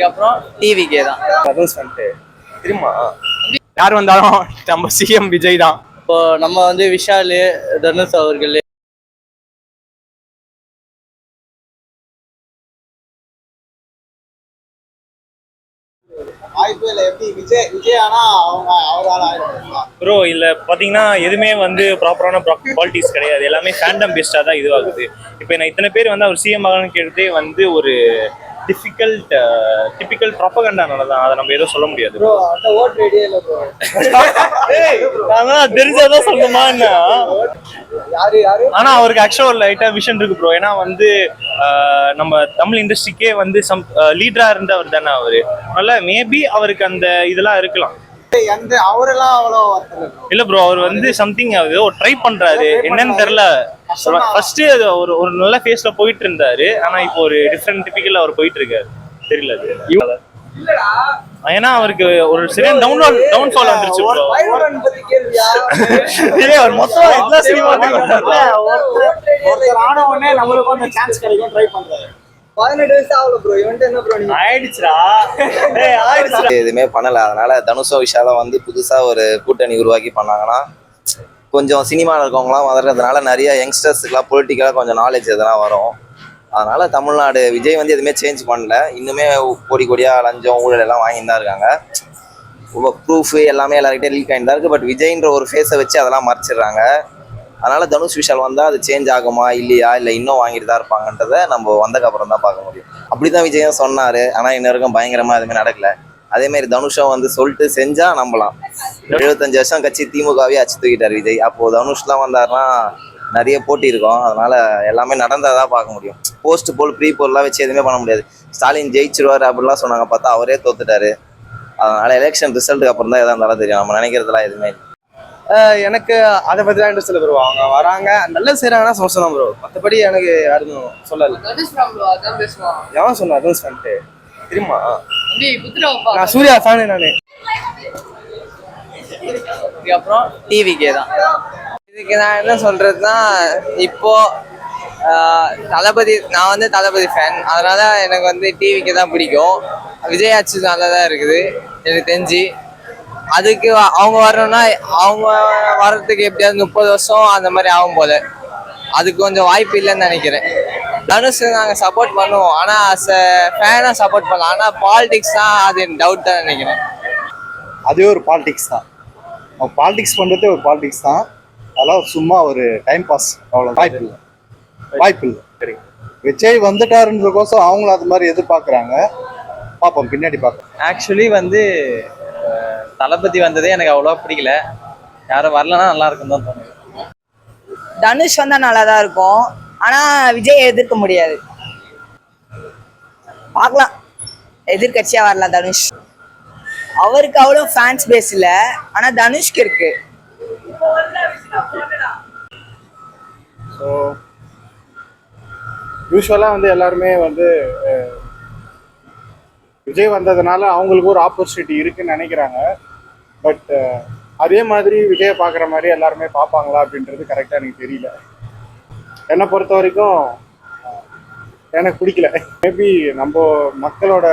அப்புறம் டிவிக்கே தான். அனௌன்ஸ் பண்ணிட்டு தெரியுமா யார் வந்தாலும் நம்ம சிஎம் விஜய் தான். இப்போ நம்ம வந்து விஷால், தனுஷ் அவர்கள். ப்ரோ இல்ல பாத்தீங்கன்னா எதுவுமே வந்து ப்ராப்பரான பாலிட்டிக்ஸ் கிடையாது, எல்லாமே ஃபேண்டம் பேஸ்டா தான் இதுவாகுது. இப்போ நான் இத்தனை பேர் வந்து அவர் சிஎம் ஆகணும்னு கேட்டதே வந்து ஒரு டிபிக்கல் ப்ராபகண்டானால தான். அதை நம்ம எதுவும் சொல்ல முடியாது. தெரிஞ்சாதான் சொல்லணுமா என்ன? ஆனா அவருக்கு ஆக்சுவலா ஒரு லைட்டா விஷன் இருக்கு ப்ரோ. ஏன்னா வந்து நம்ம தமிழ் இண்டஸ்ட்ரிக்கே வந்து லீடரா இருந்தவர் தானே அவரு. அதனால மேபி அவருக்கு அந்த இதெல்லாம் இருக்கலாம். இல்ல ப்ரோ, அவர் வந்து சம்திங் ட்ரை பண்றாரு, என்னன்னு தெரியல. ஃபர்ஸ்ட் ஒரு நல்ல ஃபேஸ்ல போயிட்டு இருந்தாரு, ஆனா இப்போ ஒரு டிஃபரெண்ட் டிபிக்கல் அவர் போயிட்டு இருக்காரு. தெரியல அது. ஏன்னா அவருக்கு ஒரு சரியான டவுன்ஃபால் வந்துருச்சு ப்ரோ. அவர் மொத்தம் எல்லா சினிமாவுக்கும் எதுவுமே பண்ணல. அதனால தனுஷோ விஷாலும் வந்து புதுசா ஒரு கூட்டணி உருவாக்கி பண்ணாங்கன்னா கொஞ்சம் சினிமாவில் இருக்கவங்களாம் வளர்றதுனால நிறைய யங்ஸ்டர்ஸுக்குலாம் பொலிட்டிக்கலாக கொஞ்சம் நாலேஜ் எதனா வரும். அதனால தமிழ்நாடு விஜய் வந்து எதுவுமே சேஞ்ச் பண்ணல. இன்னுமே கோடியாக லஞ்சம் ஊழல் எல்லாம் வாங்கிட்டு தான் இருக்காங்க. ப்ரூஃப் எல்லாமே எல்லாருக்கிட்டே லீக் ஆகிட்டு தான் இருக்குது. பட் விஜய்ன்ற ஒரு ஃபேஸை வச்சு அதெல்லாம் மறைச்சிடுறாங்க. அதனால தனுஷ் விஷால் வந்தால் அது சேஞ்ச் ஆகுமா இல்லையா, இல்லை இன்னும் வாங்கிட்டு தான் இருப்பாங்கன்றதை நம்ம வந்ததுக்கப்புறம் தான் பார்க்க முடியும். அப்படி தான் விஜயும் சொன்னார். ஆனால் இன்ன வரைக்கும் பயங்கரமாக எதுவுமே நடக்கல. அதேமாரி தனுஷம் வந்து சொல்லிட்டு செஞ்சால் நம்பலாம். 75 வருஷம் கட்சி திமுகவே அச்சு தூக்கிட்டார் விஜய். அப்போது தனுஷ்லாம் வந்தாருன்னா நிறைய போட்டி இருக்கும். அதனால எல்லாமே நடந்தால் தான் பார்க்க முடியும். போஸ்ட் போல் ப்ரீ போல்லாம் வச்சு எதுவுமே பண்ண முடியாது. ஸ்டாலின் ஜெயிச்சிருவார் அப்படிலாம் சொன்னாங்க, பார்த்தா அவரே தோத்துட்டாரு. அதனால எலெக்ஷன் ரிசல்ட்டுக்கு அப்புறம் தான் எதாக இருந்தாலும் தெரியும். நம்ம நினைக்கிறதுலாம் எதுவுமே எனக்கு அதை பற்றி தான் இன்ட்ரெஸ்ட் இல்லை ப்ரோ. அவங்க வராங்க நல்லது செய்கிறாங்கன்னா சந்தோஷம் தான் ப்ரோ. மற்றபடி எனக்கு யாரும் சொல்லலை. எவன் சொன்னா அனௌன்ஸ் பண்ணிட்டு தெரியுமா? நான் சூர்யா ஃபேனு. நான் அப்புறம் டிவிக்கே தான். இதுக்கு நான் என்ன சொல்றதுன்னா, இப்போ தளபதி, நான் வந்து தளபதி ஃபேன். அதனால எனக்கு வந்து டிவிக்கு தான் பிடிக்கும். விஜய் ஆட்சி நல்லா தான் இருக்குது எனக்கு தெரிஞ்சு. அதுக்கு அவங்க வரணும்னா அவங்க வர்றதுக்கு எப்படியாவது 30 வருஷம் அந்த மாதிரி ஆகும் போல. அதுக்கு கொஞ்சம் வாய்ப்பு இல்லைன்னு நினைக்கிறேன். தனுஷ் நாங்கள் சப்போர்ட் பண்ணுவோம், ஆனால் அஸ் அ ஃபேனாக சப்போர்ட் பண்ணலாம். ஆனால் பாலிடிக்ஸ் தான், அது டவுட் தான் நினைக்கிறேன். அதே ஒரு பாலிடிக்ஸ் தான். பாலிடிக்ஸ் பண்ணுறதே ஒரு பாலிடிக்ஸ் தான். அதெல்லாம் சும்மா ஒரு டைம் பாஸ், அவ்வளோ. வாய்ப்பு இல்லை. சரி, விஜய் வந்துட்டாருன்றதுக்கோசம் அவங்களும் அது மாதிரி எதிர்பார்க்குறாங்க. பார்ப்போம், பின்னாடி பார்ப்போம். ஆக்சுவலி வந்து தளபதி வந்ததே எனக்கு அவ்வளோ பிடிக்கல. யாரும் வரலன்னா நல்லா இருக்கும் தான் தோணுது. தனுஷ் வந்தா நல்லா தான் இருக்கும், ஆனா விஜய் எதிர்க்க முடியாது. பார்க்கலாம், எதிர்கட்சியா வரலாம் தனுஷ். அவருக்கு அவ்வளோ ஃபேன்ஸ் பேஸ் இல்ல, ஆனா தனுஷ்க்கு இருக்கு. ஸோ யூஸ்வலாக வந்து எல்லாருமே வந்து விஜய் வந்ததுனால அவங்களுக்கு ஒரு ஆப்பர்ச்சுனிட்டி இருக்குன்னு நினைக்கிறாங்க. பட் அதே மாதிரி விஜயை பார்க்குற மாதிரி எல்லாருமே பார்ப்பாங்களா அப்படின்றது கரெக்டாக எனக்கு தெரியல. என்னை பொறுத்த வரைக்கும் எனக்கு பிடிக்கல. மேபி நம்ம மக்களோட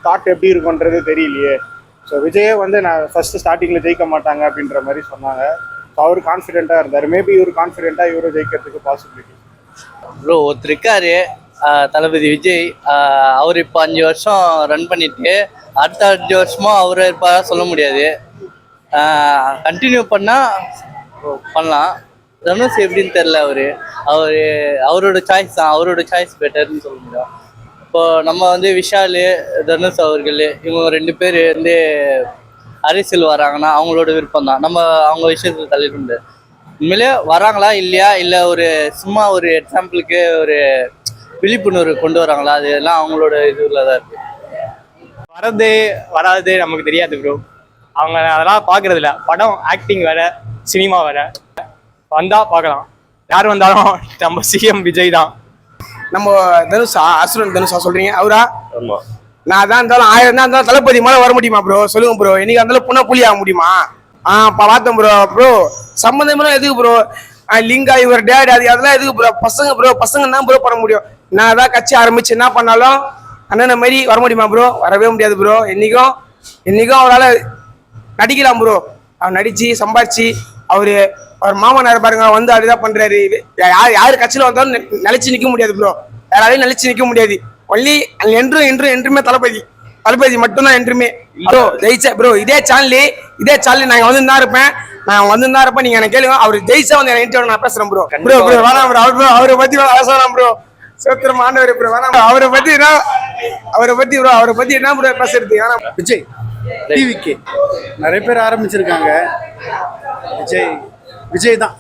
தாட் எப்படி இருக்குன்றது தெரியலையே. ஸோ விஜயே வந்து நான் ஃபஸ்ட்டு ஸ்டார்டிங்கில் ஜெயிக்க மாட்டாங்க அப்படின்ற மாதிரி சொன்னாங்க. ஸோ அவர் கான்ஃபிடென்ட்டாக இருந்தார். மேபி இவர் கான்ஃபிடென்ட்டாக இவரும் ஜெயிக்கிறதுக்கு பாசிபிலிட்டி. ப்ரோ ஒருத்தர் இருக்காரு, தளபதி விஜய். அவர் இப்போ 5 வருஷம் ரன் பண்ணிட்டு அடுத்த 5 வருஷமும் அவர் இருப்பாரா சொல்ல முடியாது. கண்டினியூ பண்ணலாம். தனுஷ் எப்படின்னு தெரில. அவரோட சாய்ஸ் தான், அவரோட சாய்ஸ் பெட்டர்னு சொல்ல முடியும். இப்போ நம்ம வந்து விஷால், தனுஷ் அவர்கள், இவங்க 2 பேர் வந்து அரசியல் வராங்கன்னா அவங்களோட விருப்பம் தான். நம்ம அவங்க விஷயத்தில் தள்ளிட முடியாது. உண்மையிலே வராங்களா இல்லையா, இல்லை ஒரு சும்மா ஒரு எக்ஸாம்பிளுக்கு ஒரு விழிப்புணர்வு கொண்டு வராங்களா, அது எல்லாம் அவங்களோட இதுல தான் இருக்கு. வராது நமக்கு தெரியாது ப்ரோ. அவங்க அதெல்லாம் பார்க்கறது இல்லை. படம் ஆக்டிங் வேற, சினிமா வேற. வந்தா பார்க்கலாம். யார் வந்தாலும் நம்ம சிஎம் விஜய் தான். நம்ம தனுஷா, அசுரன் தனுஷா சொல்றீங்க அவரா? ஆமா. நான் தான் இருந்தாலும் 1000 தான் இருந்தாலும் தளபதி மேலே வர முடியுமா ப்ரோ? சொல்லுங்க ப்ரோ. இன்னைக்கு அந்த புண்ணா புலி ஆக முடியுமா? பார்த்தேன் ப்ரோ. சம்மந்தமெல்லாம் எதுக்கு ப்ரோ? லிங்கா இவர் டேட் அதெல்லாம் எதுக்கு ப்ரோ? பசங்க தான் ப்ரோ பண்ண முடியும். நான் தான் கட்சி ஆரம்பிச்சு என்ன பண்ணாலும் அண்ணனை மாதிரி வர முடியுமா ப்ரோ? வரவே முடியாது ப்ரோ. என்னைக்கும் அவரால் நடிக்கலாம் ப்ரோ. அவர் நடிச்சு சம்பாரிச்சு அவர் மாமனார் பாருங்க வந்து அப்படிதான் பண்றாரு. யாரு கட்சியில வந்தாலும் நிலைச்சு நிக்க முடியாது ப்ரோ. யாராலையும் நிலைச்சு நிக்க முடியாது. ஒன்லி என்றுமே தளபதி மட்டும்தான் என்றுமே ப்ரோ. ஜெயிச்சா ப்ரோ இதே சேனல் நான் வந்து இருப்பேன். நீங்க எனக்கு கேளுங்க. அவர் ஜெயிச்சா வந்து எனக்கு நான் பேசுறேன் ப்ரோ. வேணாம் ப்ரோ. அவரை பத்தி பேசலாம் ப்ரோ. சோத்திரம் ஆண்டவர் ப்ரோ. வேணாம் அவரை பத்தி என்ன ப்ரோ பேசுறது? விஜய் டிவிக்கு நிறைய பேர் ஆரம்பிச்சிருக்காங்க. விஜய் தான்